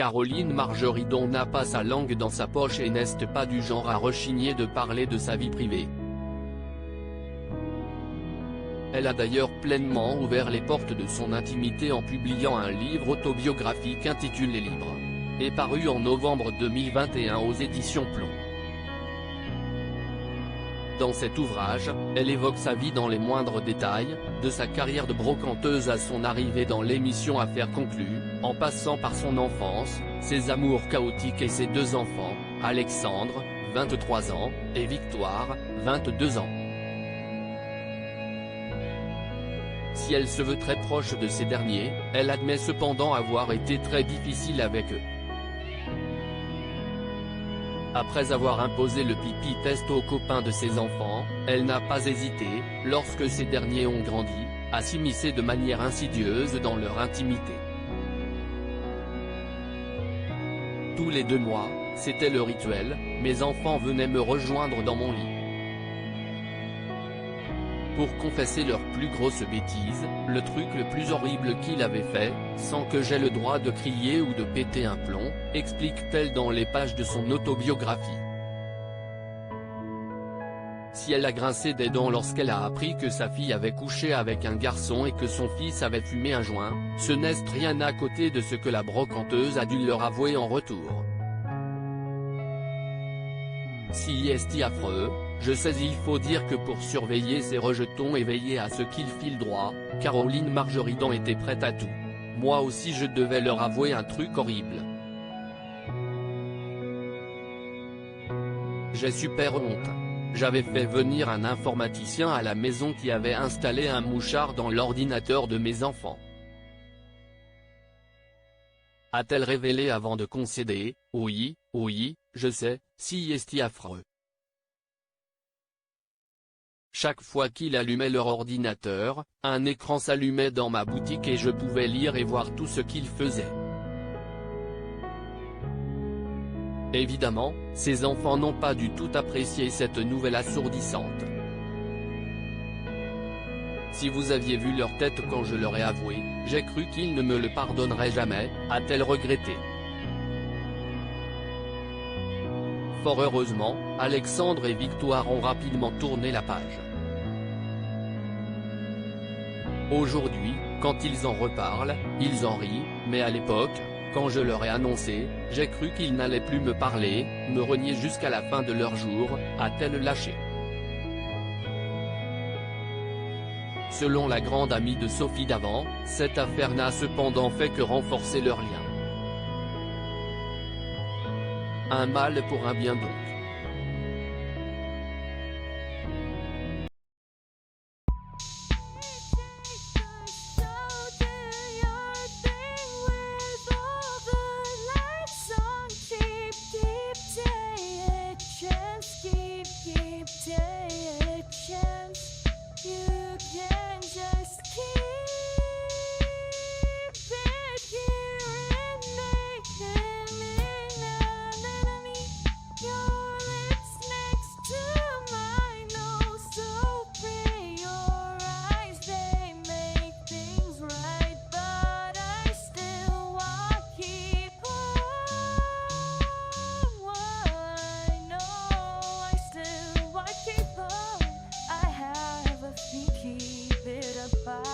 Caroline Margeridon n'a pas sa langue dans sa poche et n'est pas du genre à rechigner de parler de sa vie privée. Elle a d'ailleurs pleinement ouvert les portes de son intimité en publiant un livre autobiographique intitulé Libre, et paru en novembre 2021 aux éditions Plomb. Dans cet ouvrage, elle évoque sa vie dans les moindres détails, de sa carrière de brocanteuse à son arrivée dans l'émission Affaires conclues, en passant par son enfance, ses amours chaotiques et ses deux enfants, Alexandre, 23 ans, et Victoire, 22 ans. Si elle se veut très proche de ces derniers, elle admet cependant avoir été très difficile avec eux. Après avoir imposé le pipi test aux copains de ses enfants, elle n'a pas hésité, lorsque ces derniers ont grandi, à s'immiscer de manière insidieuse dans leur intimité. Tous les 2 mois, c'était le rituel, mes enfants venaient me rejoindre dans mon lit. Pour confesser leur plus grosse bêtise, le truc le plus horrible qu'il avait fait, sans que j'aie le droit de crier ou de péter un plomb, explique-t-elle dans les pages de son autobiographie. Si elle a grincé des dents lorsqu'elle a appris que sa fille avait couché avec un garçon et que son fils avait fumé un joint, ce n'est rien à côté de ce que la brocanteuse a dû leur avouer en retour. Si est affreux, je sais il faut dire que pour surveiller ces rejetons et veiller à ce qu'ils filent droit, Caroline Margeridon était prête à tout. Moi aussi je devais leur avouer un truc horrible. J'ai super honte. J'avais fait venir un informaticien à la maison qui avait installé un mouchard dans l'ordinateur de mes enfants. A-t-elle révélé avant de concéder, oui, je sais, si est affreux. Chaque fois qu'il allumait leur ordinateur, un écran s'allumait dans ma boutique et je pouvais lire et voir tout ce qu'ils faisaient. Évidemment, ces enfants n'ont pas du tout apprécié cette nouvelle assourdissante. Si vous aviez vu leur tête quand je leur ai avoué, j'ai cru qu'ils ne me le pardonneraient jamais, a-t-elle regretté. Fort heureusement, Alexandre et Victoire ont rapidement tourné la page. Aujourd'hui, quand ils en reparlent, ils en rient, mais à l'époque, quand je leur ai annoncé, j'ai cru qu'ils n'allaient plus me parler, me renier jusqu'à la fin de leur jour, a-t-elle lâché. Selon la grande amie de Sophie Davant, cette affaire n'a cependant fait que renforcer leur lien. Un mal pour un bien donc. Keep it apart.